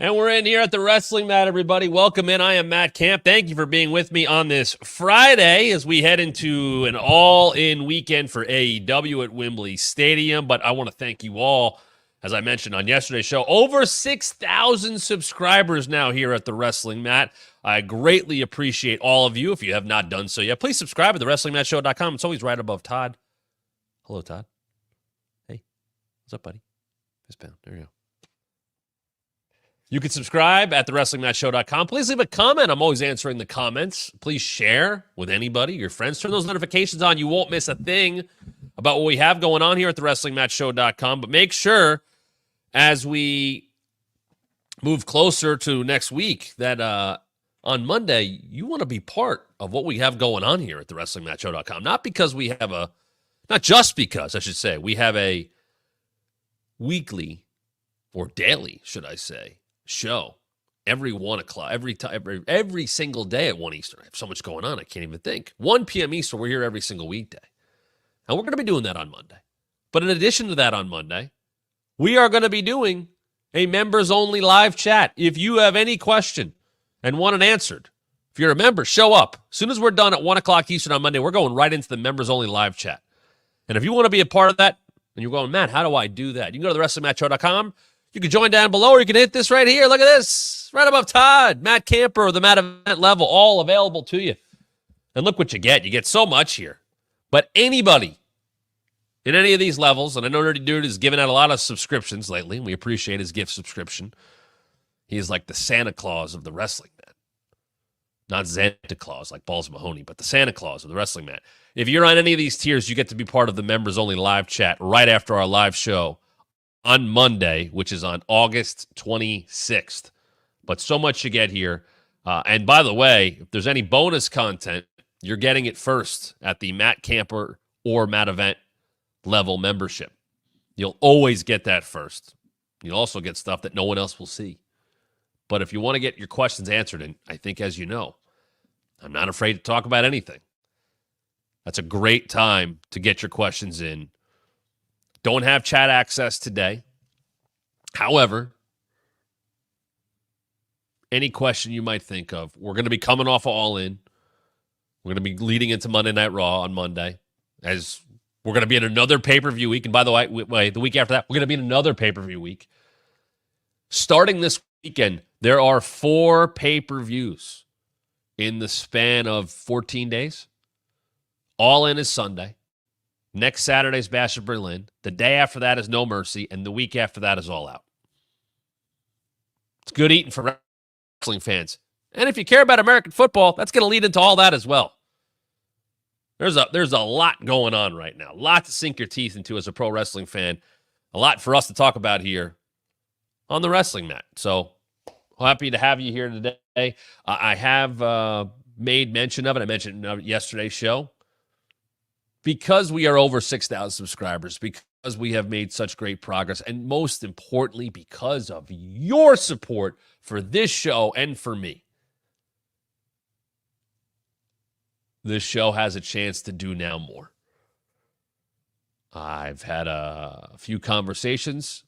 And we're in here at the Wrestling Mat, everybody. Welcome in. I am Matt Camp. Thank you for being with me on this Friday as we head into an all-in weekend for AEW at Wembley Stadium. But I want to thank you all, as I mentioned on yesterday's show, over 6,000 subscribers now here at the Wrestling Mat. I greatly appreciate all of you. If you have not done so yet, please subscribe at thewrestlingmatshow.com. It's always right above Todd. Hello, Todd. Hey, what's up, buddy? Fist pound. There you go. You can subscribe at thewrestlingmatshow.com. Please leave a comment. I'm always answering the comments. Please share with anybody, your friends. Turn those notifications on. You won't miss a thing about what we have going on here at thewrestlingmatshow.com. But make sure, as we move closer to next week, that on Monday, you want to be part of what we have going on here at thewrestlingmatshow.com. Not just because, I should say, we have a weekly, or daily, should I say, show every 1 o'clock, every single day at 1 Eastern. I have so much going on, I can't even think. 1 p.m. Eastern, we're here every single weekday. And we're going to be doing that on Monday. But in addition to that on Monday, we are going to be doing a members-only live chat. If you have any question and want it answered, if you're a member, show up. As soon as we're done at 1 o'clock Eastern on Monday, we're going right into the members-only live chat. And if you want to be a part of that, and you're going, Matt, how do I do that? You can go to thewrestlingmatshow.com. You can join down below, or you can hit this right here. Look at this. Right above Todd, Matt Camper, or the Matt Event level, all available to you. And look what you get. You get so much here. But anybody in any of these levels, and I know Nerdy Dude has given out a lot of subscriptions lately, and we appreciate his gift subscription. He is like the Santa Claus of the Wrestling Mat. Not Santa Claus like Balls Mahoney, but the Santa Claus of the Wrestling Mat. If you're on any of these tiers, you get to be part of the members-only live chat right after our live show on Monday, which is on August 26th. But so much you get here. And by the way, if there's any bonus content, you're getting it first at the Matt Camper or Matt Event level membership. You'll always get that first. You'll also get stuff that no one else will see. But if you want to get your questions answered, and I think, as you know, I'm not afraid to talk about anything. That's a great time to get your questions in. Don't have chat access today. However, any question you might think of, we're going to be coming off of All In. We're going to be leading into Monday Night Raw on Monday, as we're going to be in another pay-per-view week. And by the way, the week after that, we're going to be in another pay-per-view week. Starting this weekend, there are 4 pay-per-views in the span of 14 days. All In is Sunday. Next Saturday's Bash of Berlin. The day after that is No Mercy. And the week after that is All Out. It's good eating for wrestling fans. And if you care about American football, that's going to lead into all that as well. There's a lot going on right now. A lot to sink your teeth into as a pro wrestling fan. A lot for us to talk about here on the Wrestling Mat. So happy to have you here today. I have made mention of it. I mentioned it yesterday's show. Because we are over 6,000 subscribers, because we have made such great progress, and most importantly, because of your support for this show and for me, this show has a chance to do now more. I've had a few conversations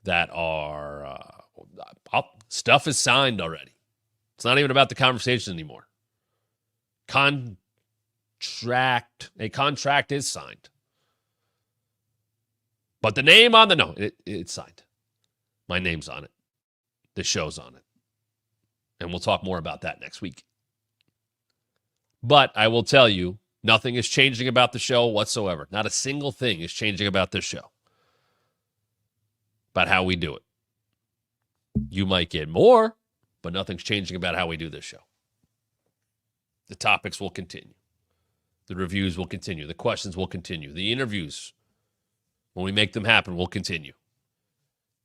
that are, stuff is signed already. It's not even about the conversation anymore. A contract is signed. But the name on it's signed. My name's on it. The show's on it. And we'll talk more about that next week. But I will tell you, nothing is changing about the show whatsoever. Not a single thing is changing about this show. About how we do it. You might get more, but nothing's changing about how we do this show. The topics will continue. The reviews will continue. The questions will continue. The interviews, when we make them happen, will continue.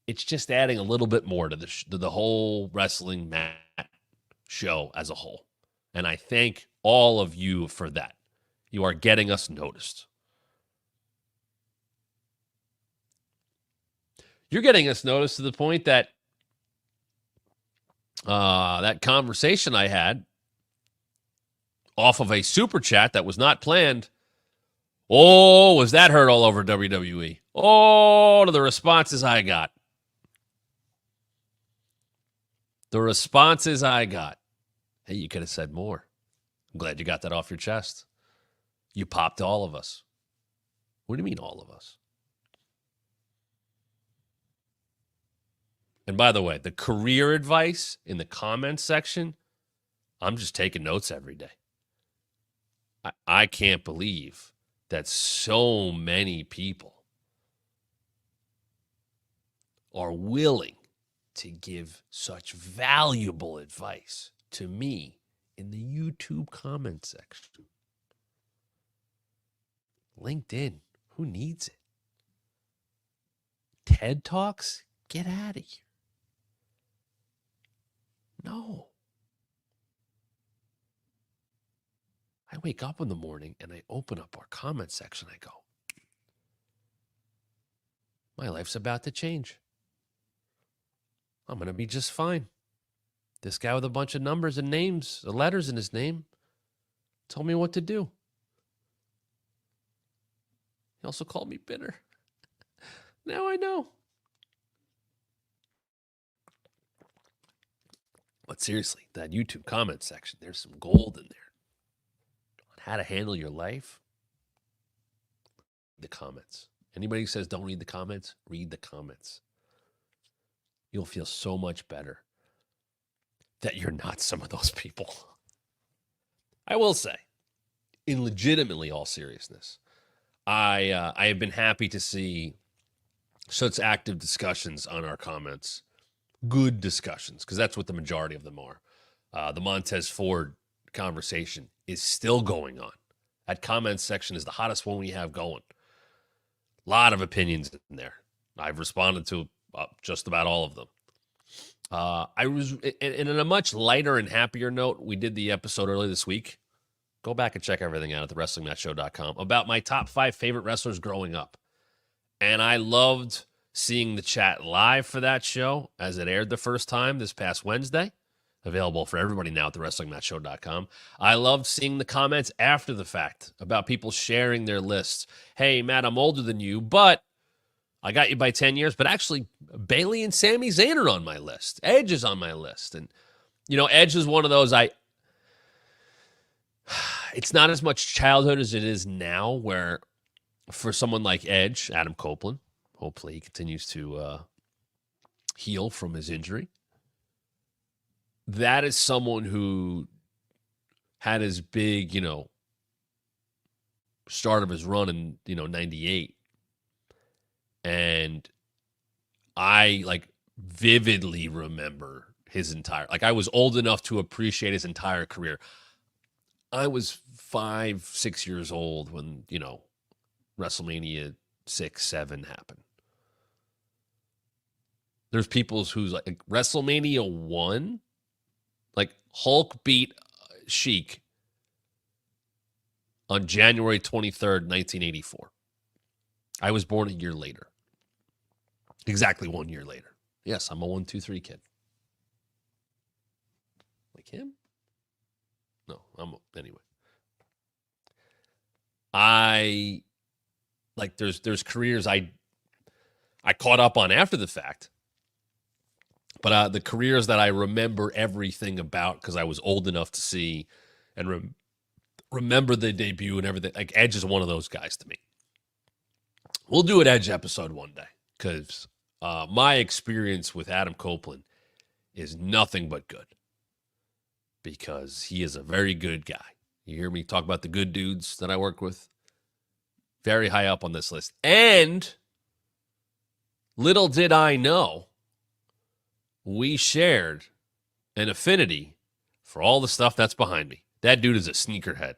It's just adding a little bit more to the whole Wrestling Mat show as a whole. And I thank all of you for that. You are getting us noticed. You're getting us noticed to the point that that conversation I had off of a super chat that was not planned. Oh, was that heard all over WWE? Oh, to the responses I got. The responses I got, hey, you could have said more. I'm glad you got that off your chest. You popped all of us. What do you mean all of us? And by the way, the career advice in the comments section, I'm just taking notes every day. I can't believe that so many people are willing to give such valuable advice to me in the YouTube comment section. LinkedIn, who needs it? TED Talks, get out of here. No. I wake up in the morning and I open up our comment section. I go, my life's about to change. I'm going to be just fine. This guy with a bunch of numbers and names, letters in his name, told me what to do. He also called me bitter. Now I know. But seriously, that YouTube comment section, there's some gold in there. On how to handle your life. The comments. Anybody who says don't read the comments, read the comments. You'll feel so much better that you're not some of those people. I will say, in legitimately all seriousness, I have been happy to see such active discussions on our comments. Good discussions, because that's what the majority of them are. The Montez Ford conversation is still going on. That comments section is the hottest one we have going. A lot of opinions in there. I've responded to just about all of them. I was, and in a much lighter and happier note, we did the episode earlier this week. Go back and check everything out at thewrestlingmatchshow.com about my top 5 favorite wrestlers growing up. And I loved seeing the chat live for that show as it aired the first time this past Wednesday. Available for everybody now at thewrestlingmatchshow.com. I loved seeing the comments after the fact about people sharing their lists. Hey, Matt, I'm older than you, but I got you by 10 years. But actually, Bayley and Sami Zayn are on my list. Edge is on my list. And, you know, Edge is one of those it's not as much childhood as it is now, where for someone like Edge, Adam Copeland, hopefully he continues to heal from his injury. That is someone who had his big, start of his run in, 98. And I vividly remember his entire, I was old enough to appreciate his entire career. I was 5-6 years old when, WrestleMania 6-7 happened. There's people who's WrestleMania 1, Hulk beat Sheik on January 23rd, 1984. I was born a year later. Exactly 1 year later. Yes, I'm a 1, 2, 3 kid. Like him? No, anyway. There's careers I caught up on after the fact. But the careers that I remember everything about because I was old enough to see and remember the debut and everything. Edge is one of those guys to me. We'll do an Edge episode one day because my experience with Adam Copeland is nothing but good because he is a very good guy. You hear me talk about the good dudes that I work with? Very high up on this list. And little did I know, we shared an affinity for all the stuff that's behind me. That dude is a sneakerhead.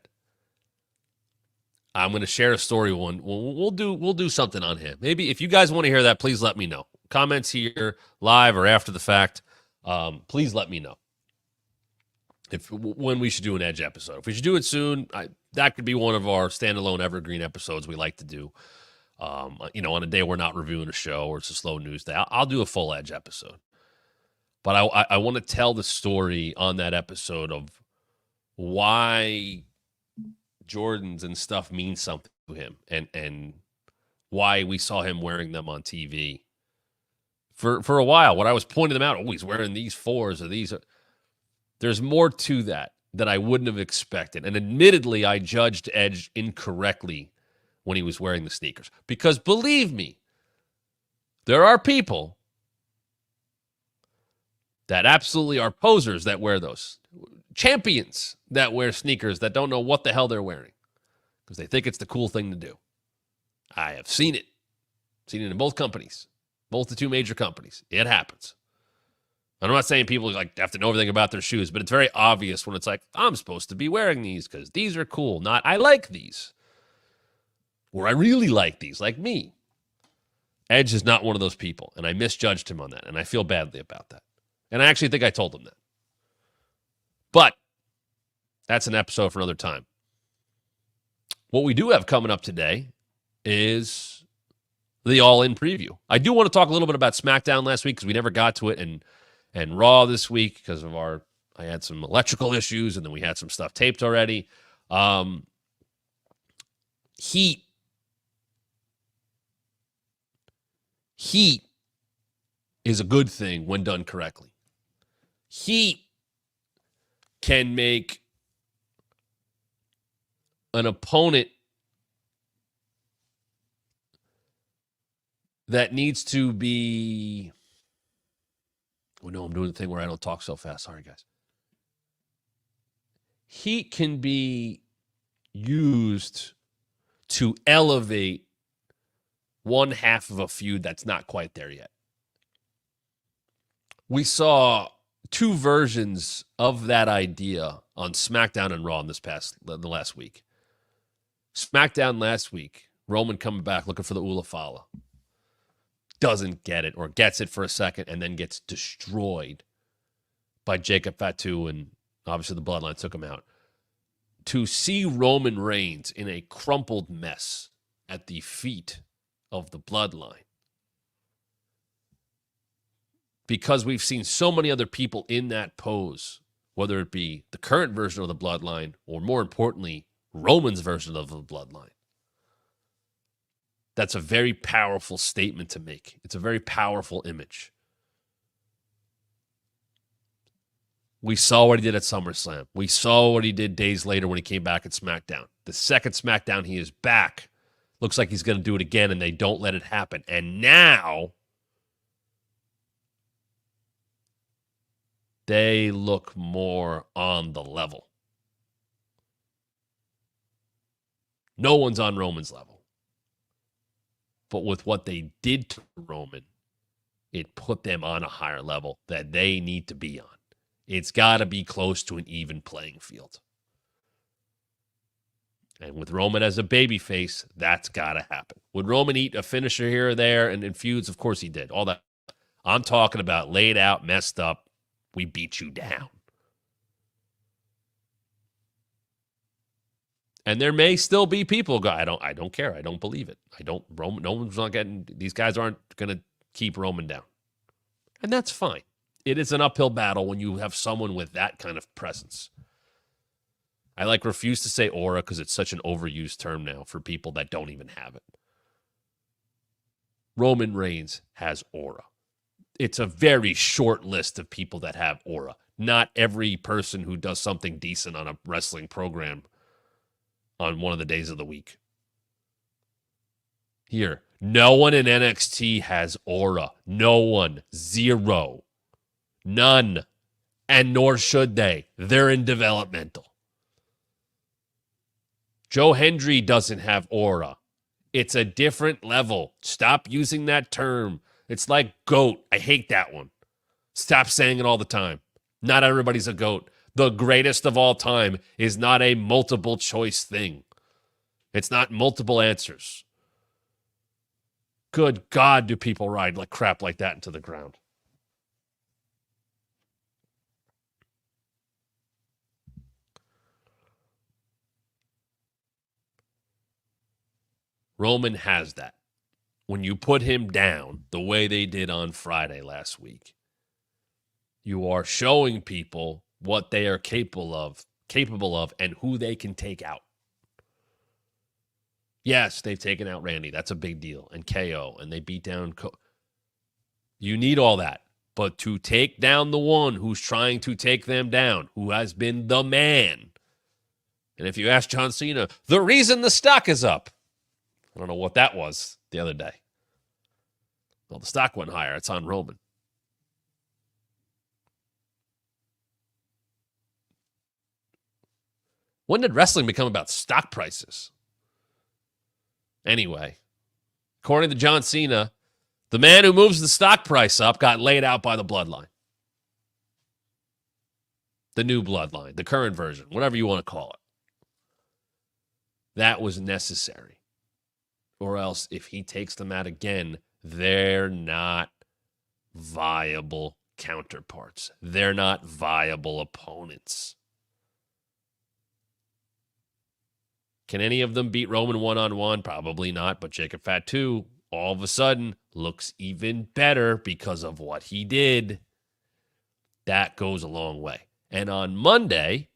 I'm going to share a story one. We'll do something on him. Maybe if you guys want to hear that, please let me know. Comments here, live or after the fact. Please let me know when we should do an Edge episode. If we should do it soon, that could be one of our standalone evergreen episodes we like to do. On a day we're not reviewing a show or it's a slow news day, I'll do a full Edge episode. But I want to tell the story on that episode of why Jordans and stuff mean something to him and why we saw him wearing them on TV for a while when I was pointing them out. Oh, he's wearing these 4s or these. There's more to that I wouldn't have expected. And admittedly, I judged Edge incorrectly when he was wearing the sneakers. Because believe me, there are people that absolutely are posers that wear those. Champions that wear sneakers that don't know what the hell they're wearing because they think it's the cool thing to do. I have seen it. Seen it in both companies, both the two major companies. It happens. I'm not saying people have to know everything about their shoes, but it's very obvious when it's like, I'm supposed to be wearing these because these are cool. Not, I like these. Or I really like these, like me. Edge is not one of those people, and I misjudged him on that, and I feel badly about that. And I actually think I told him that. But that's an episode for another time. What we do have coming up today is the All In Preview. I do want to talk a little bit about SmackDown last week because we never got to it, and Raw this week because of I had some electrical issues, and then we had some stuff taped already. Heat is a good thing when done correctly. Heat can make an opponent that needs to be... Oh, no, I'm doing the thing where I don't talk so fast. Sorry, guys. Heat can be used to elevate one half of a feud that's not quite there yet. We saw two versions of that idea on SmackDown and Raw the last week. SmackDown last week, Roman coming back looking for the Ula Fala. Doesn't get it, or gets it for a second and then gets destroyed by Jacob Fatu, and obviously the Bloodline took him out. To see Roman Reigns in a crumpled mess at the feet of the Bloodline, because we've seen so many other people in that pose, whether it be the current version of the Bloodline or, more importantly, Roman's version of the Bloodline. That's a very powerful statement to make. It's a very powerful image. We saw what he did at SummerSlam. We saw what he did days later when he came back at SmackDown. The second SmackDown, he is back. Looks like he's going to do it again, and they don't let it happen. And now they look more on the level. No one's on Roman's level. But with what they did to Roman, it put them on a higher level that they need to be on. It's got to be close to an even playing field. And with Roman as a babyface, that's got to happen. Would Roman eat a finisher here or there and in feuds? Of course he did. All that. I'm talking about laid out, messed up. We beat you down. And there may still be people go, I don't care. I don't believe it. Roman's not getting, these guys aren't going to keep Roman down. And that's fine. It is an uphill battle when you have someone with that kind of presence. I refuse to say aura because it's such an overused term now for people that don't even have it. Roman Reigns has aura. It's a very short list of people that have aura. Not every person who does something decent on a wrestling program on one of the days of the week. Here, no one in NXT has aura. No one. Zero. None. And nor should they. They're in developmental. Joe Hendry doesn't have aura. It's a different level. Stop using that term. It's like GOAT. I hate that one. Stop saying it all the time. Not everybody's a GOAT. The greatest of all time is not a multiple choice thing. It's not multiple answers. Good God, do people ride like crap like that into the ground? Roman has that. When you put him down the way they did on Friday last week, you are showing people what they are capable of, and who they can take out. Yes, they've taken out Randy. That's a big deal. And KO. And they beat down You need all that. But to take down the one who's trying to take them down, who has been the man. And if you ask John Cena, the reason the stock is up, I don't know what that was the other day. Well, the stock went higher. It's on Roman. When did wrestling become about stock prices? Anyway, according to John Cena, the man who moves the stock price up got laid out by the bloodline. The new bloodline, the current version, whatever you want to call it. That was necessary. Or else, if he takes them out again, they're not viable counterparts. They're not viable opponents. Can any of them beat Roman one-on-one? Probably not, but Jacob Fatu all of a sudden looks even better because of what he did. That goes a long way. And on Monday,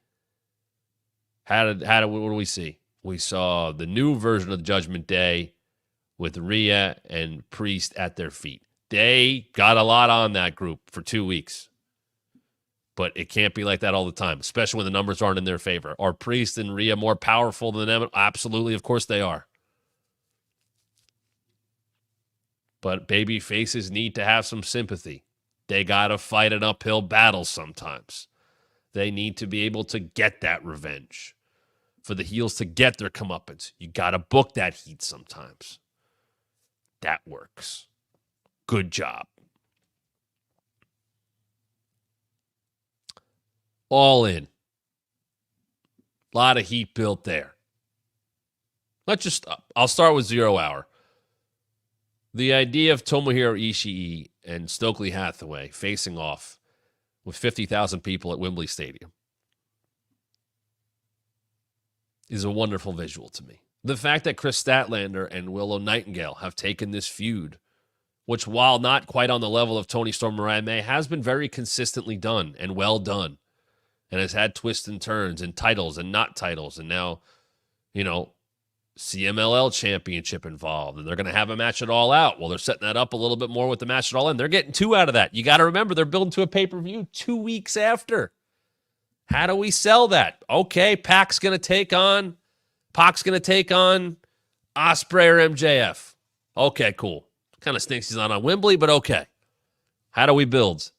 what do we see? We saw the new version of the Judgment Day with Rhea and Priest at their feet. They got a lot on that group for 2 weeks. But it can't be like that all the time, especially when the numbers aren't in their favor. Are Priest and Rhea more powerful than them? Absolutely, of course they are. But baby faces need to have some sympathy. They got to fight an uphill battle sometimes. They need to be able to get that revenge. For the heels to get their comeuppance, you got to book that heat sometimes. That works. Good job. All in. A lot of heat built there. I'll start with 0 Hour. The idea of Tomohiro Ishii and Stokely Hathaway facing off with 50,000 people at Wembley Stadium is a wonderful visual to me. The fact that Chris Statlander and Willow Nightingale have taken this feud, which while not quite on the level of Toni Storm Mariah May, has been very consistently done and well done. And has had twists and turns and titles and not titles. And now, CMLL Championship involved. And they're going to have a match at All Out. Well, they're setting that up a little bit more with the match at All In. They're getting 2 out of that. You got to remember, they're building to a pay-per-view 2 weeks after. How do we sell that? Okay, Pac's going to take on Ospreay or MJF. Okay, cool. Kind of stinks he's not on Wembley, but okay. How do we build?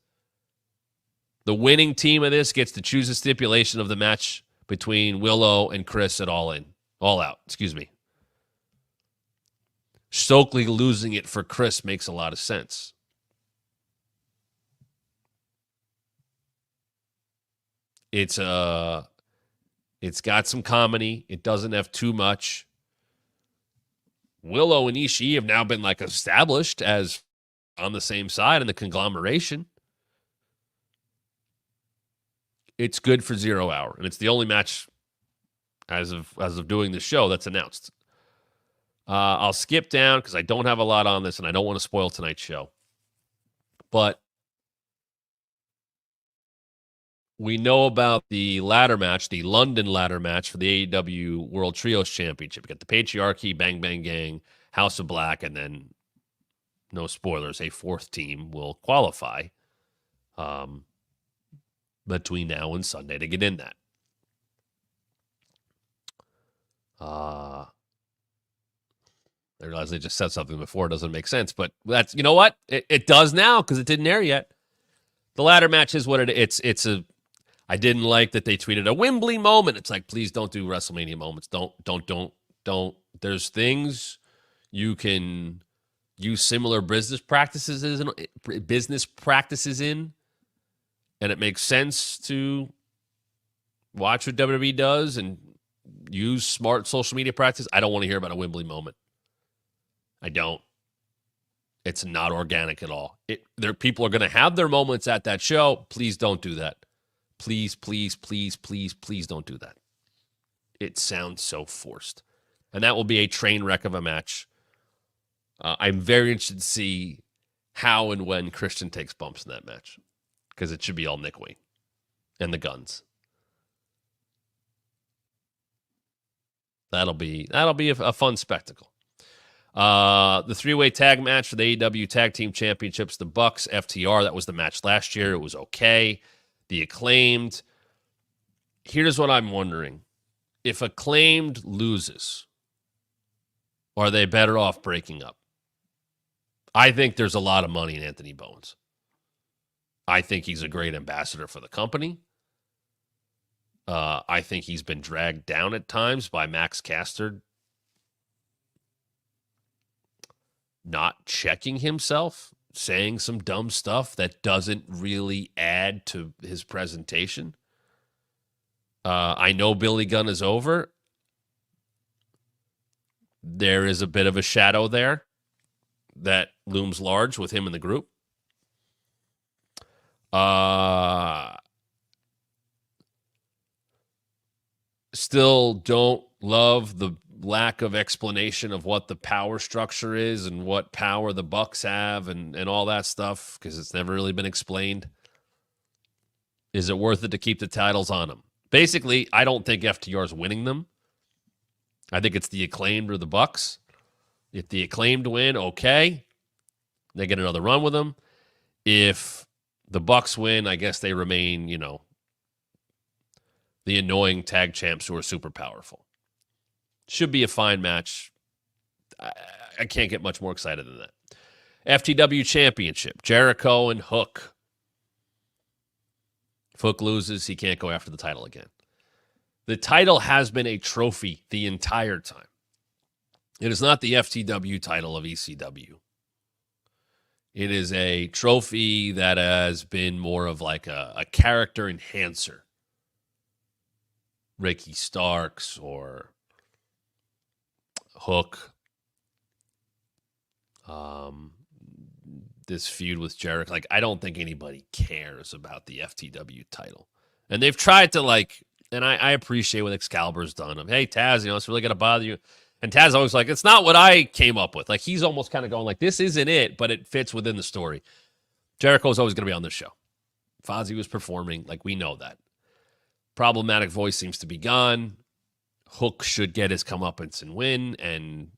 The winning team of this gets to choose a stipulation of the match between Willow and Chris at All Out. Stokely losing it for Chris makes a lot of sense. It's got some comedy. It doesn't have too much. Willow and Ishii have now been established as on the same side in the conglomeration. It's good for 0 Hour, and it's the only match as of doing the show that's announced. I'll skip down because I don't have a lot on this, and I don't want to spoil tonight's show. But we know about the ladder match, the London ladder match for the AEW World Trios Championship. We got the Patriarchy, Bang Bang Gang, House of Black, and then, no spoilers, a 4th team will qualify between now and Sunday to get in that. I realize I just said something before. It doesn't make sense, but that's, you know what? It does now because it didn't air yet. The ladder match is what I didn't like that they tweeted a Wembley moment. It's please don't do WrestleMania moments. Don't. There's things you can use similar business practices in, and it makes sense to watch what WWE does and use smart social media practice. I don't want to hear about a Wembley moment. I don't. It's not organic at all. People are going to have their moments at that show. Please don't do that. Please, please, please, please, please don't do that. It sounds so forced. And that will be a train wreck of a match. I'm very interested to see how and when Christian takes bumps in that match, because it should be all Nick Wayne and the Guns. That'll be a fun spectacle. The three-way tag match for the AEW Tag Team Championships, the Bucks, FTR, that was the match last year. It was okay. The Acclaimed. Here's what I'm wondering. If Acclaimed loses, are they better off breaking up? I think there's a lot of money in Anthony Bowens. I think he's a great ambassador for the company. I think he's been dragged down at times by Max Caster not checking himself, saying some dumb stuff that doesn't really add to his presentation. I know Billy Gunn is over. There is a bit of a shadow there that looms large with him in the group. Still don't love the lack of explanation of what the power structure is and what power the Bucks have and all that stuff, because it's never really been explained. Is it worth it to keep the titles on them? Basically, I don't think FTR is winning them. I think it's the Acclaimed or the Bucks. If the Acclaimed win, okay. They get another run with them. If the Bucks win, I guess they remain, the annoying tag champs who are super powerful. Should be a fine match. I can't get much more excited than that. FTW Championship, Jericho and Hook. If Hook loses, he can't go after the title again. The title has been a trophy the entire time. It is not the FTW title of ECW. It is a trophy that has been more of like a character enhancer. Ricky Starks or Hook. This feud with Jericho. Like, I don't think anybody cares about the FTW title. And they've tried to and I appreciate what Excalibur's done. Hey, Taz, it's really going to bother you. And Taz always it's not what I came up with. Like, he's almost kind of going this isn't it, but it fits within the story. Jericho's always going to be on this show. Fozzy was performing. We know that. Problematic voice seems to be gone. Hook should get his comeuppance and win. And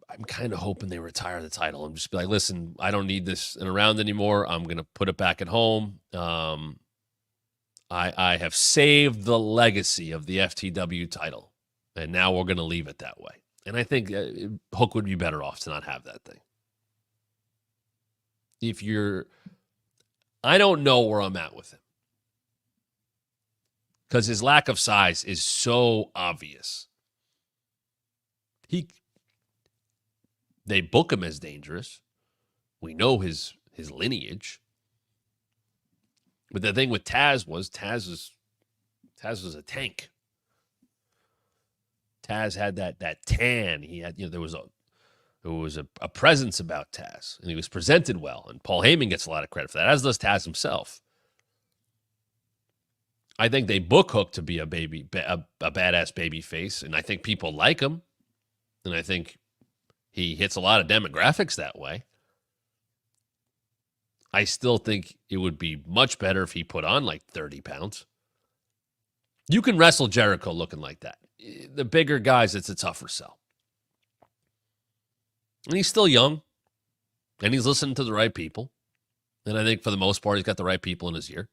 I'm kind of hoping they retire the title and just be like, listen, I don't need this around anymore. I'm going to put it back at home. I have saved the legacy of the FTW title, and now we're going to leave it that way. And I think Hook would be better off to not have that thing. I don't know where I'm at with him, because his lack of size is so obvious. They book him as dangerous. We know his lineage. But the thing with Taz was a tank. Taz had that tan. He had, there was a presence about Taz, and he was presented well. And Paul Heyman gets a lot of credit for that, as does Taz himself. I think they book Hook to be a badass baby face, and I think people like him, and I think he hits a lot of demographics that way. I still think it would be much better if he put on 30 pounds. You can wrestle Jericho looking like that. The bigger guys, it's a tougher sell. And he's still young, and he's listening to the right people. And I think for the most part, he's got the right people in his ear.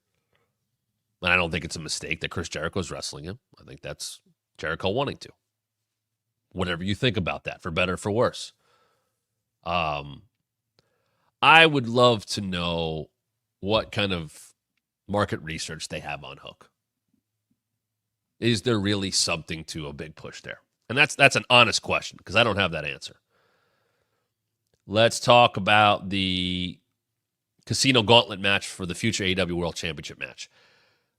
And I don't think it's a mistake that Chris Jericho's wrestling him. I think that's Jericho wanting to. Whatever you think about that, for better or for worse. I would love to know what kind of market research they have on Hook. Is there really something to a big push there? And that's an honest question, because I don't have that answer. Let's talk about the Casino Gauntlet match for the future AEW World Championship match.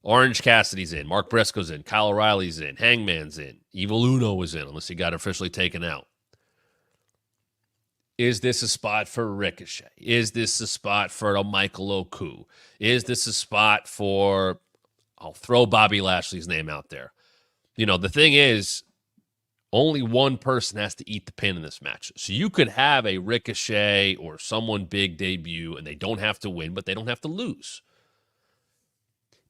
Orange Cassidy's in. Mark Briscoe's in. Kyle O'Reilly's in. Hangman's in. Evil Uno was in, unless he got officially taken out. Is this a spot for Ricochet? Is this a spot for a Michael Oku? Is this a spot for, I'll throw Bobby Lashley's name out there. The thing is, only one person has to eat the pin in this match. So you could have a Ricochet or someone big debut, and they don't have to win, but they don't have to lose.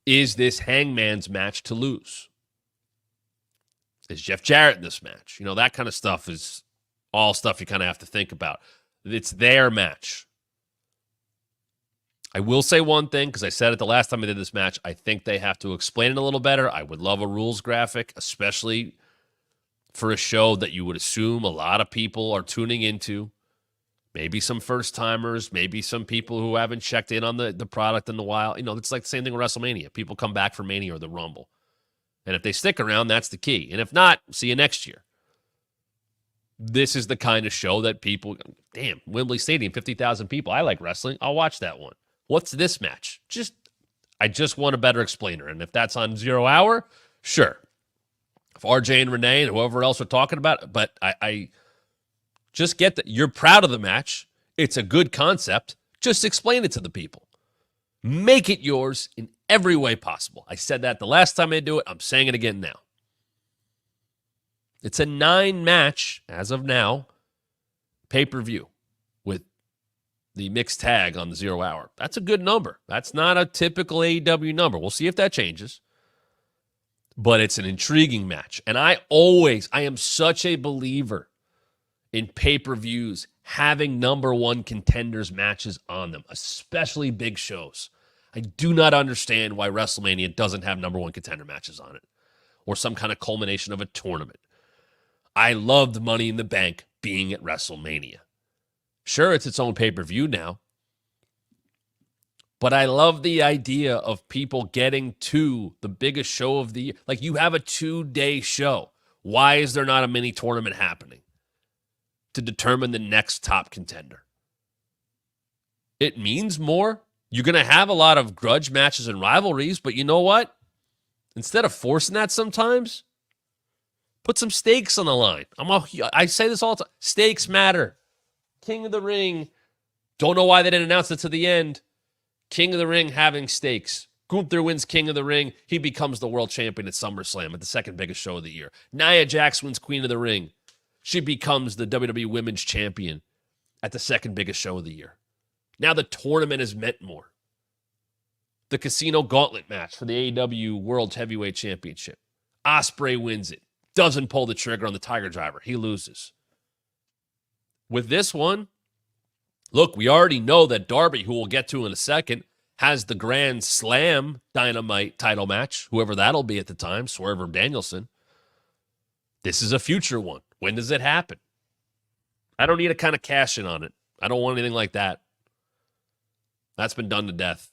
Is this Hangman's match to lose? Is Jeff Jarrett in this match? That kind of stuff is all stuff you kind of have to think about. It's their match. I will say one thing, because I said it the last time I did this match. I think they have to explain it a little better. I would love a rules graphic, especially for a show that you would assume a lot of people are tuning into. Maybe some first-timers, maybe some people who haven't checked in on the product in a while. It's like the same thing with WrestleMania. People come back for Mania or the Rumble. And if they stick around, that's the key. And if not, see you next year. This is the kind of show that people, damn, Wembley Stadium, 50,000 people. I like wrestling. I'll watch that one. What's this match? I just want a better explainer. And if that's on 0 Hour, sure. If RJ and Renee and whoever else are talking about it, but I just get that you're proud of the match. It's a good concept. Just explain it to the people. Make it yours in every way possible. I said that the last time I do it. I'm saying it again now. It's a 9-match, as of now, pay-per-view with the mixed tag on the 0 Hour. That's a good number. That's not a typical AEW number. We'll see if that changes. But it's an intriguing match. And I am such a believer in pay-per-views having number one contenders matches on them, especially big shows. I do not understand why WrestleMania doesn't have number one contender matches on it or some kind of culmination of a tournament. I loved Money in the Bank being at WrestleMania. Sure, it's its own pay-per-view now, but I love the idea of people getting to the biggest show of the year. Like, you have a 2-day show. Why is there not a mini tournament happening to determine the next top contender? It means more. You're going to have a lot of grudge matches and rivalries, but you know what? Instead of forcing that sometimes, put some stakes on the line. I say this all the time. Stakes matter. King of the Ring. Don't know why they didn't announce it to the end. King of the Ring having stakes. Gunther wins King of the Ring. He becomes the world champion at SummerSlam, at the second biggest show of the year. Nia Jax wins Queen of the Ring. She becomes the WWE Women's Champion at the second biggest show of the year. Now the tournament has meant more. The Casino Gauntlet match for the AEW World Heavyweight Championship. Ospreay wins it. Doesn't pull the trigger on the Tiger Driver. He loses. With this one, look, we already know that Darby, who we'll get to in a second, has the Grand Slam Dynamite title match, whoever that'll be at the time, Swerve or Danielson. This is a future one. When does it happen? I don't need to kind of cash in on it. I don't want anything like that. That's been done to death.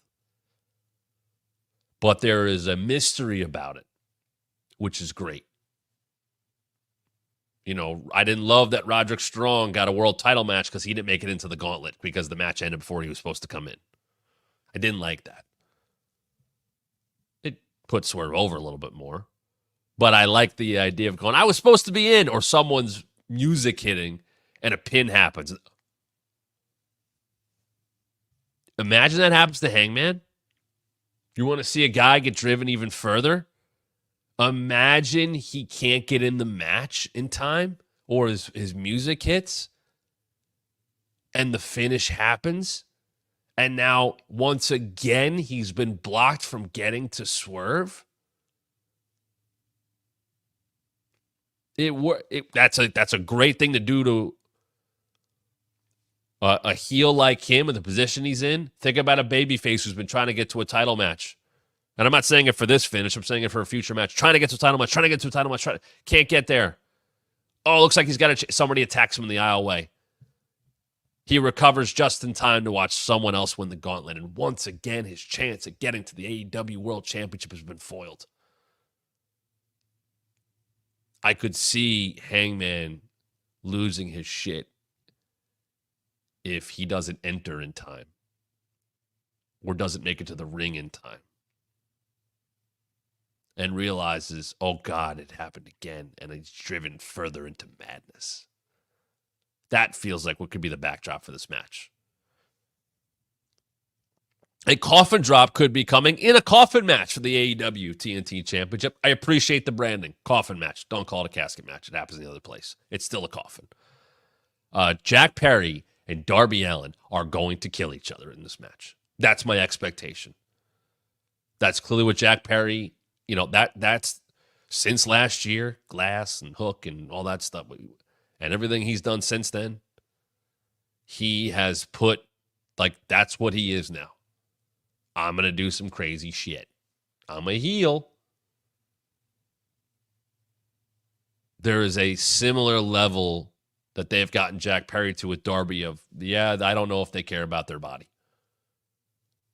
But there is a mystery about it, which is great. I didn't love that Roderick Strong got a world title match because he didn't make it into the gauntlet because the match ended before he was supposed to come in. I didn't like that. It put Swerve over a little bit more. But I like the idea of going, I was supposed to be in, or someone's music hitting and a pin happens. Imagine that happens to Hangman. You want to see a guy get driven even further? Imagine he can't get in the match in time, or his music hits and the finish happens. And now, once again, he's been blocked from getting to Swerve. That's a great thing to do to a heel like him in the position he's in. Think about a babyface who's been trying to get to a title match. And I'm not saying it for this finish. I'm saying it for a future match. Trying to get to a title match. Can't get there. Oh, looks like he's got somebody attacks him in the aisleway. He recovers just in time to watch someone else win the gauntlet. And once again, his chance at getting to the AEW World Championship has been foiled. I could see Hangman losing his shit if he doesn't enter in time or doesn't make it to the ring in time and realizes, oh God, it happened again, and he's driven further into madness. That feels like what could be the backdrop for this match. A coffin drop could be coming in a coffin match for the AEW TNT Championship. I appreciate the branding. Coffin match. Don't call it a casket match. It happens in the other place. It's still a coffin. Jack Perry and Darby Allin are going to kill each other in this match. That's my expectation. That's clearly what Jack Perry, that's since last year, Glass and Hook and all that stuff, and everything he's done since then, he has put, like, that's what he is now. I'm going to do some crazy shit. I'm a heel. There is a similar level that they've gotten Jack Perry to with Darby of, yeah, I don't know if they care about their body.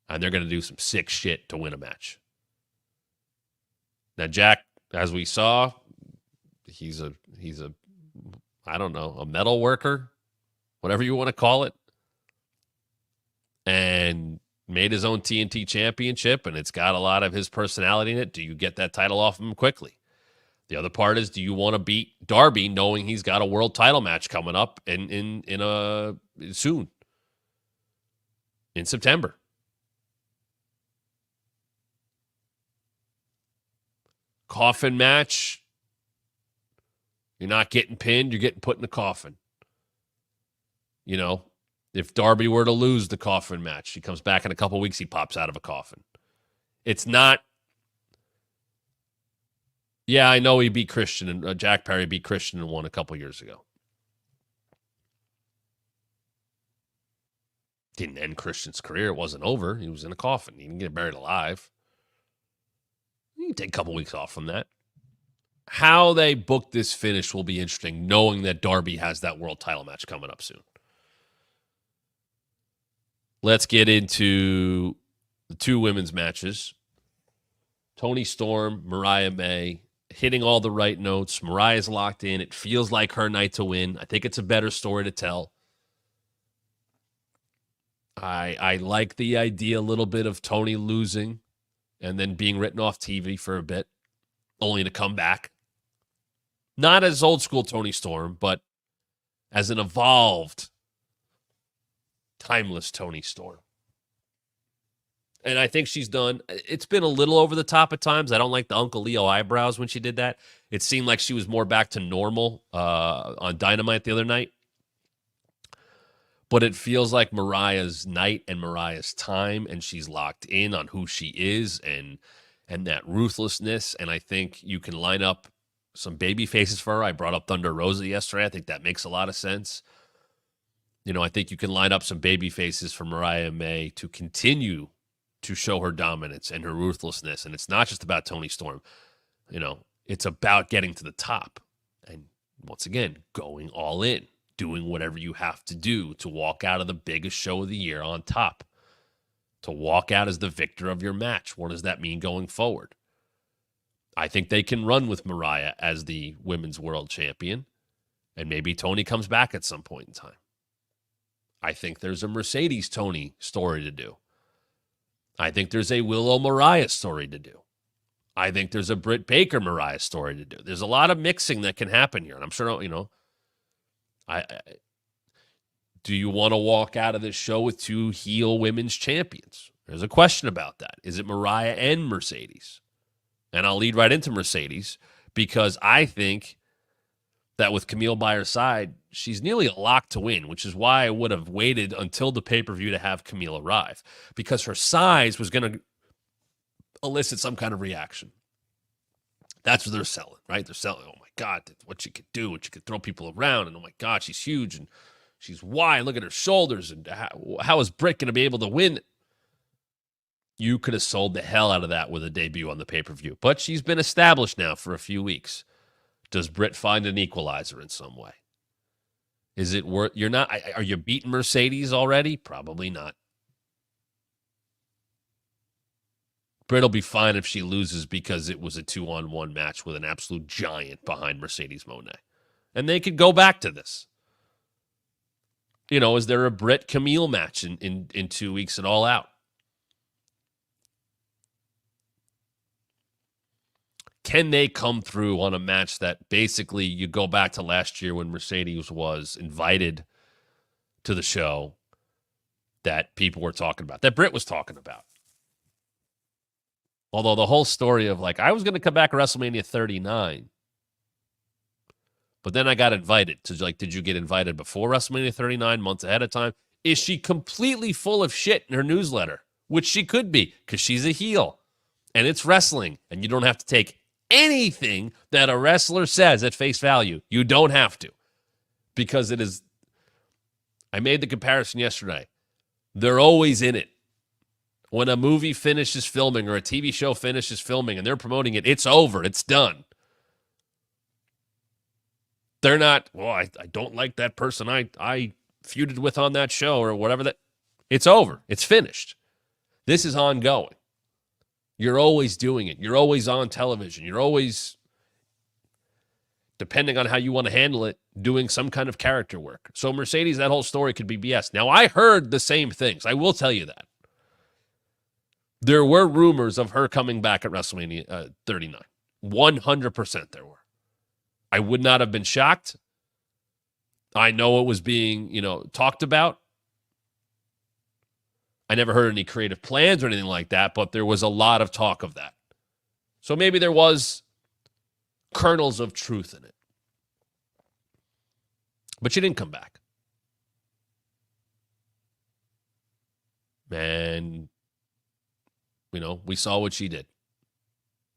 And they're going to do some sick shit to win a match. Now, Jack, as we saw, he's a I don't know, a metal worker, whatever you want to call it, and made his own TNT championship, and it's got a lot of his personality in it. Do you get that title off him quickly? The other part is, do you want to beat Darby knowing he's got a world title match coming up soon in September? Coffin match. You're not getting pinned, you're getting put in the coffin. You know, if Darby were to lose the coffin match, he comes back in a couple weeks, he pops out of a coffin. It's not. Yeah, I know he beat Christian, and Jack Perry beat Christian and won a couple years ago. Didn't end Christian's career. It wasn't over. He was in a coffin. He didn't get buried alive. You can take a couple weeks off from that. How they book this finish will be interesting, knowing that Darby has that world title match coming up soon. Let's get into the two women's matches. Toni Storm, Mariah May, hitting all the right notes. Mariah's locked in. It feels like her night to win. I think it's a better story to tell. I like the idea a little bit of Toni losing and then being written off TV for a bit, only to come back. Not as old school Toni Storm, but as an evolved, timeless Toni Storm. And I think she's done. It's been a little over the top at times. I don't like the Uncle Leo eyebrows when she did that. It seemed like she was more back to normal on Dynamite the other night. But it feels like Mariah's night and Mariah's time, and she's locked in on who she is and that ruthlessness. And I think you can line up some baby faces for her. I brought up Thunder Rosa yesterday. I think that makes a lot of sense. You know, I think you can line up some baby faces for Mariah May to continue to show her dominance and her ruthlessness. And it's not just about Toni Storm. You know, it's about getting to the top. And once again, going all in, doing whatever you have to do to walk out of the biggest show of the year on top, to walk out as the victor of your match. What does that mean going forward? I think they can run with Mariah as the women's world champion, and maybe Toni comes back at some point in time. I think there's a Mercedes Toni story to do. I think there's a Willow Mariah story to do. I think there's a Britt Baker Mariah story to do. There's a lot of mixing that can happen here, and I'm sure, you know, do you want to walk out of this show with two heel women's champions? There's a question about that. Is it Mariah and Mercedes? And I'll lead right into Mercedes because I think that with Camille by her side, she's nearly a lock to win, which is why I would have waited until the pay-per-view to have Camille arrive, because her size was going to elicit some kind of reaction. That's what they're selling, right? They're selling, oh my God, what she could do, what she could throw people around, and oh my God, she's huge, and she's wide, look at her shoulders, and how is Britt going to be able to win? You could have sold the hell out of that with a debut on the pay-per-view, but she's been established now for a few weeks. Does Britt find an equalizer in some way? Is it worth, are you beating Mercedes already? Probably not. Britt will be fine if she loses because it was a 2-on-1 match with an absolute giant behind Mercedes Moné. And they could go back to this. You know, is there a Britt Camille match in 2 weeks and All Out? Can they come through on a match that basically you go back to last year when Mercedes was invited to the show that people were talking about, that Britt was talking about? Although the whole story of like, I was going to come back at WrestleMania 39, but then I got invited to, like, did you get invited before WrestleMania 39, months ahead of time? Is she completely full of shit in her newsletter? Which she could be, because she's a heel and it's wrestling and you don't have to take anything that a wrestler says at face value. You don't have to. Because it is, I made the comparison yesterday. They're always in it. When a movie finishes filming or a TV show finishes filming and they're promoting it, it's over. It's done. They're not, well, I don't like that person I feuded with on that show or whatever that. It's over. It's finished. This is ongoing. You're always doing it. You're always on television. You're always, depending on how you want to handle it, doing some kind of character work. So Mercedes, that whole story could be BS. Now, I heard the same things. I will tell you that. There were rumors of her coming back at WrestleMania 39. 100% there were. I would not have been shocked. I know it was being, talked about. I never heard any creative plans or anything like that, but there was a lot of talk of that. So maybe there was kernels of truth in it. But she didn't come back. And, we saw what she did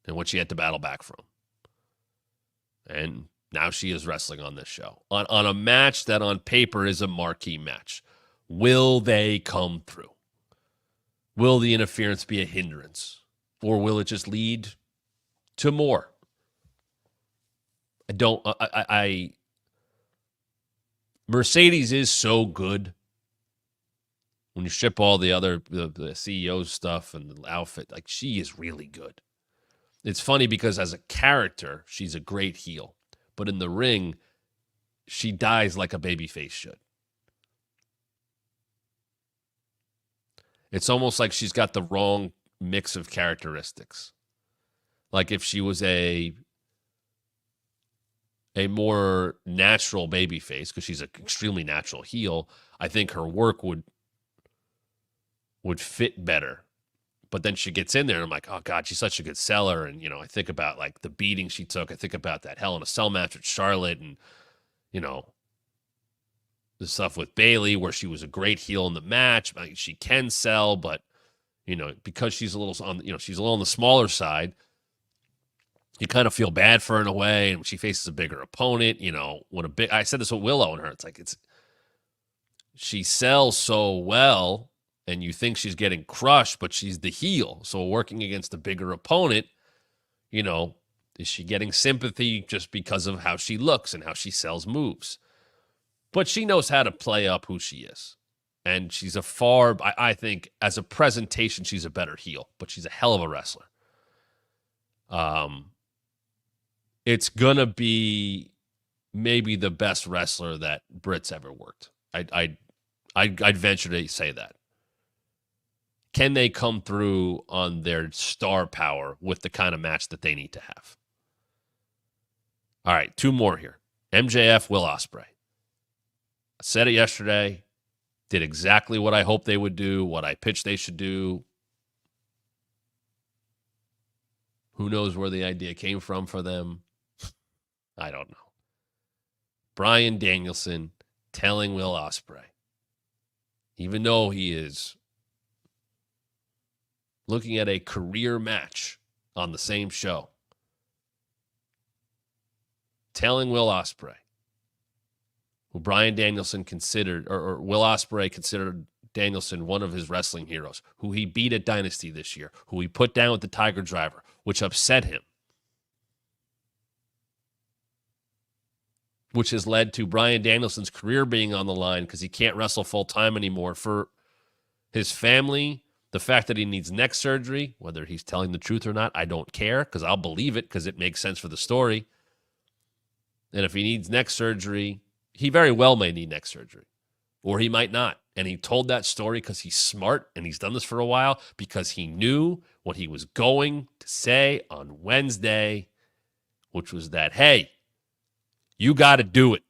and what she had to battle back from. And now she is wrestling on this show. On a match that on paper is a marquee match. Will they come through? Will the interference be a hindrance? Or will it just lead to more? Mercedes is so good. When you ship all the other, the CEO stuff and the outfit, like, she is really good. It's funny because as a character, she's a great heel. But in the ring, she dies like a babyface should. It's almost like she's got the wrong mix of characteristics. Like if she was a more natural babyface, because she's an extremely natural heel, I think her work would fit better. But then she gets in there and I'm like, oh God, she's such a good seller. And, I think about like the beating she took. I think about that Hell in a Cell match with Charlotte and, the stuff with Bayley where she was a great heel in the match. I mean, she can sell, but, because she's a little on the smaller side, you kind of feel bad for her in a way. And when she faces a bigger opponent, I said this with Willow and her, she sells so well. And you think she's getting crushed, but she's the heel. So working against a bigger opponent, is she getting sympathy just because of how she looks and how she sells moves? But she knows how to play up who she is. And she's I think, as a presentation, she's a better heel. But she's a hell of a wrestler. It's going to be maybe the best wrestler that Britt's ever worked. I'd venture to say that. Can they come through on their star power with the kind of match that they need to have? All right, two more here. MJF, Will Ospreay. I said it yesterday. Did exactly what I hoped they would do, what I pitched they should do. Who knows where the idea came from for them? I don't know. Bryan Danielson telling Will Ospreay, even though he is looking at a career match on the same show, telling Will Ospreay, who Bryan Danielson considered, or Will Ospreay considered Danielson one of his wrestling heroes, who he beat at Dynasty this year, who he put down with the Tiger Driver, which upset him, which has led to Bryan Danielson's career being on the line because he can't wrestle full-time anymore for his family. The fact that he needs neck surgery, whether he's telling the truth or not, I don't care because I'll believe it because it makes sense for the story. And if he needs neck surgery, he very well may need neck surgery, or he might not. And he told that story because he's smart and he's done this for a while because he knew what he was going to say on Wednesday, which was that, hey, you got to do it.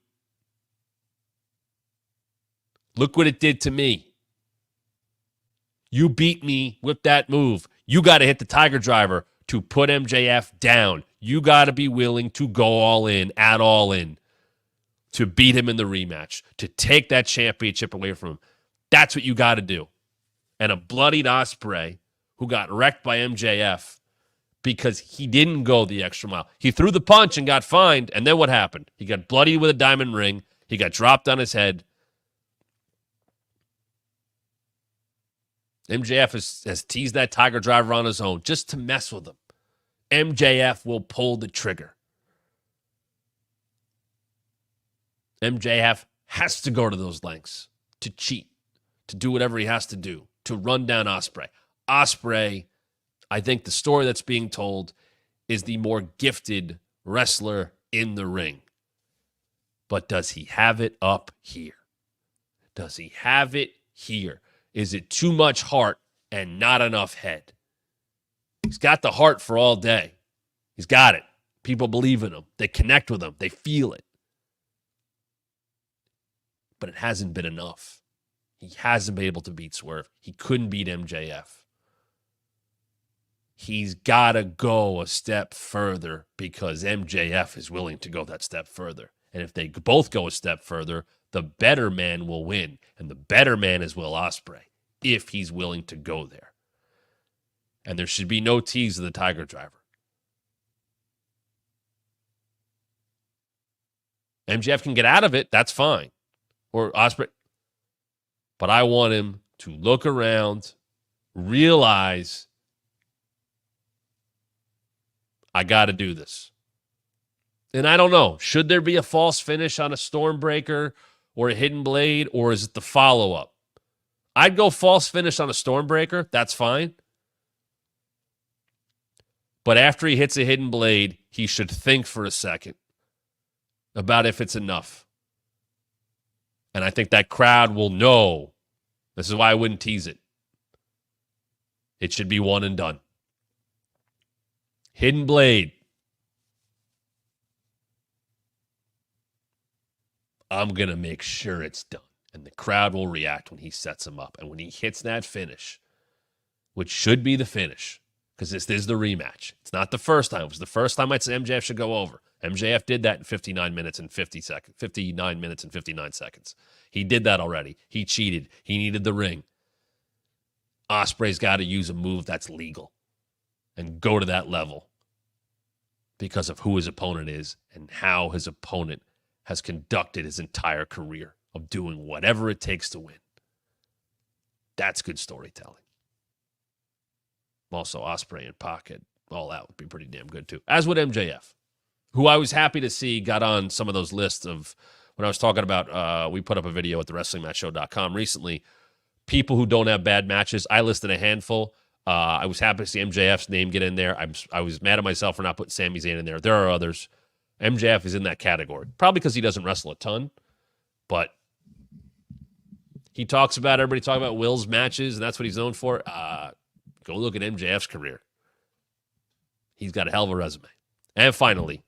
Look what it did to me. You beat me with that move. You got to hit the Tiger Driver to put MJF down. You got to be willing to go all in, at all in, to beat him in the rematch, to take that championship away from him. That's what you got to do. And a bloodied Ospreay who got wrecked by MJF because he didn't go the extra mile. He threw the punch and got fined, and then what happened? He got bloodied with a diamond ring. He got dropped on his head. MJF has teased that Tiger Driver on his own just to mess with him. MJF will pull the trigger. MJF has to go to those lengths to cheat, to do whatever he has to do, to run down Ospreay. Ospreay, I think the story that's being told is the more gifted wrestler in the ring. But does he have it up here? Does he have it here? Is it too much heart and not enough head? He's got the heart for all day. He's got it. People believe in him. They connect with him. They feel it. But it hasn't been enough. He hasn't been able to beat Swerve. He couldn't beat MJF. He's got to go a step further because MJF is willing to go that step further. And if they both go a step further, the better man will win. And the better man is Will Ospreay, if he's willing to go there. And there should be no tease of the Tiger Driver. MJF can get out of it, that's fine. Or Ospreay. But I want him to look around, realize, I got to do this. And I don't know, should there be a false finish on a Stormbreaker or a Hidden Blade, or is it the follow-up? I'd go false finish on a Stormbreaker. That's fine. But after he hits a Hidden Blade, he should think for a second about if it's enough. And I think that crowd will know. This is why I wouldn't tease it. It should be one and done. Hidden Blade. I'm going to make sure it's done. And the crowd will react when he sets him up. And when he hits that finish, which should be the finish, because this is the rematch. It's not the first time. It was the first time I'd say MJF should go over. MJF did that in 59 minutes and 50 seconds. 59 minutes and 59 seconds. He did that already. He cheated. He needed the ring. Ospreay's got to use a move that's legal and go to that level because of who his opponent is and how his opponent has conducted his entire career of doing whatever it takes to win. That's good storytelling. Also, Ospreay and Pocket, all that would be pretty damn good too. As would MJF, who I was happy to see got on some of those lists of, when I was talking about, we put up a video at the WrestlingMatchShow.com recently, people who don't have bad matches. I listed a handful. I was happy to see MJF's name get in there. I was mad at myself for not putting Sami Zayn in there. There are others. MJF is in that category. Probably because he doesn't wrestle a ton, but he talks about, everybody talking about Will's matches, and that's what he's known for. Go look at MJF's career. He's got a hell of a resume. And finally,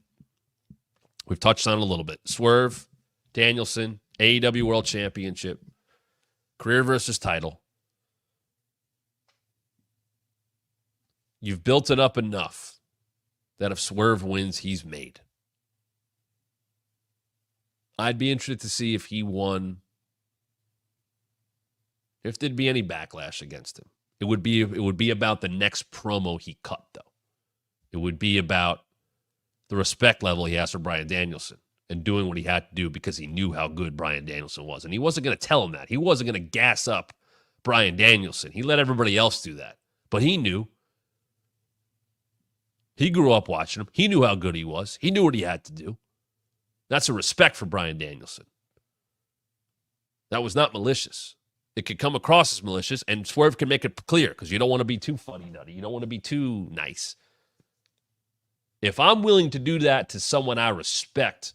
we've touched on it a little bit. Swerve, Danielson, AEW World Championship, career versus title. You've built it up enough that if Swerve wins, he's made. I'd be interested to see if he won, if there'd be any backlash against him. It would be about the next promo he cut, though. It would be about the respect level he has for Bryan Danielson and doing what he had to do because he knew how good Bryan Danielson was. And he wasn't going to tell him that. He wasn't going to gas up Bryan Danielson. He let everybody else do that. But he knew. He grew up watching him. He knew how good he was. He knew what he had to do. That's a respect for Bryan Danielson. That was not malicious. It could come across as malicious, and Swerve can make it clear because you don't want to be too funny-nutty. You don't want to be too nice. If I'm willing to do that to someone I respect,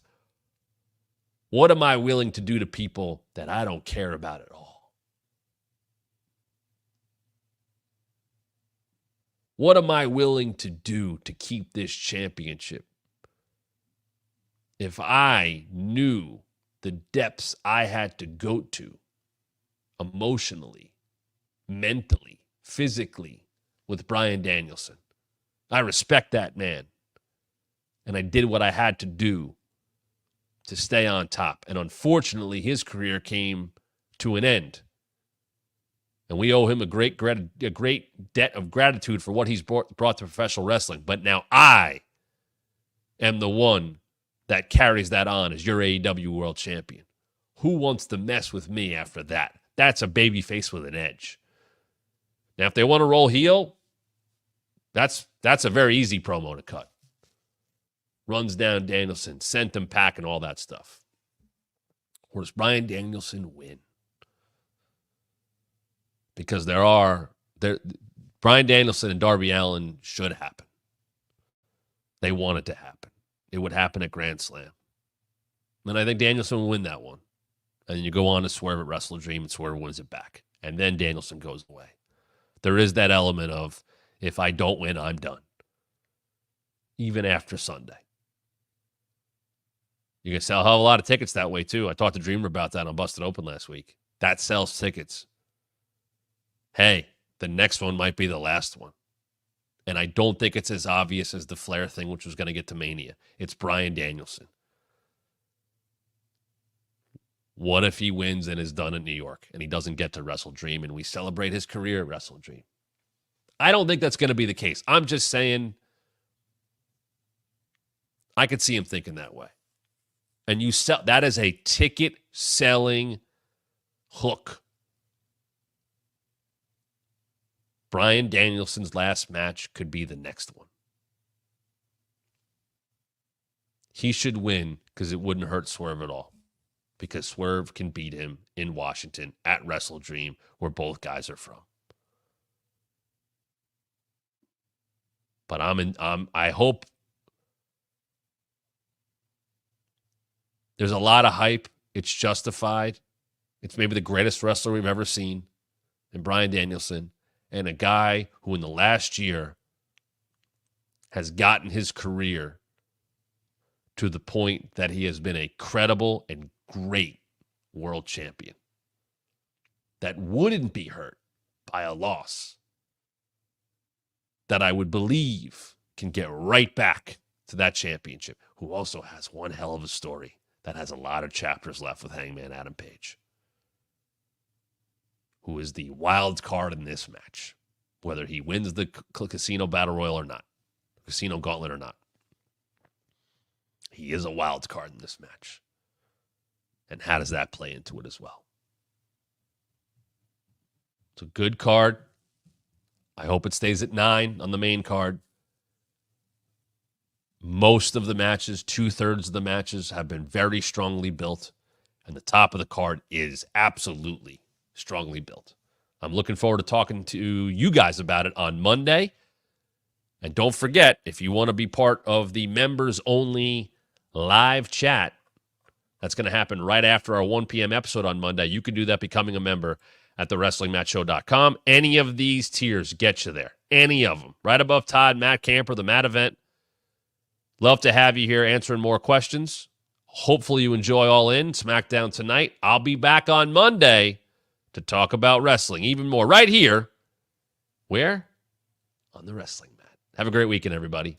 what am I willing to do to people that I don't care about at all? What am I willing to do to keep this championship? If I knew the depths I had to go to emotionally, mentally, physically with Bryan Danielson, I respect that man. And I did what I had to do to stay on top. And unfortunately, his career came to an end. And we owe him a great debt of gratitude for what he's brought to professional wrestling. But now I am the one that carries that on as your AEW World Champion. Who wants to mess with me after that? That's a babyface with an edge. Now, if they want to roll heel, that's a very easy promo to cut. Runs down Danielson, sent him packing, all that stuff. Or does Bryan Danielson win? Because Bryan Danielson and Darby Allin should happen. They want it to happen. It would happen at Grand Slam. And I think Danielson will win that one. And then you go on to Swerve at Wrestle Dream, and Swerve wins it back. And then Danielson goes away. There is that element of, if I don't win, I'm done. Even after Sunday. You can sell a hell of a lot of tickets that way, too. I talked to Dreamer about that on Busted Open last week. That sells tickets. Hey, the next one might be the last one. And I don't think it's as obvious as the Flair thing, which was going to get to Mania. It's Bryan Danielson. What if he wins and is done in New York and he doesn't get to Wrestle Dream and we celebrate his career at Wrestle Dream? I don't think that's going to be the case. I'm just saying I could see him thinking that way. And that is a ticket selling hook. Bryan Danielson's last match could be the next one. He should win because it wouldn't hurt Swerve at all. Because Swerve can beat him in Washington at Wrestle Dream, where both guys are from. But I hope there's a lot of hype. It's justified. It's maybe the greatest wrestler we've ever seen in Bryan Danielson. And a guy who in the last year has gotten his career to the point that he has been a credible and great world champion that wouldn't be hurt by a loss, that I would believe can get right back to that championship, who also has one hell of a story that has a lot of chapters left with Hangman Adam Page, who is the wild card in this match, whether he wins the Casino Battle Royal or not, Casino Gauntlet or not. He is a wild card in this match. And how does that play into it as well? It's a good card. I hope it stays at 9 on the main card. Most of the matches, 2/3 of the matches, have been very strongly built. And the top of the card is absolutely strongly built. I'm looking forward to talking to you guys about it on Monday. And don't forget, if you want to be part of the members-only live chat, that's going to happen right after our 1 p.m. episode on Monday. You can do that becoming a member at thewrestlingmatchshow.com. Any of these tiers get you there. Any of them. Right above Todd, Matt Camper, the Matt event. Love to have you here answering more questions. Hopefully you enjoy All In, SmackDown tonight. I'll be back on Monday to talk about wrestling even more right here. Where? On the Wrestling Mat. Have a great weekend, everybody.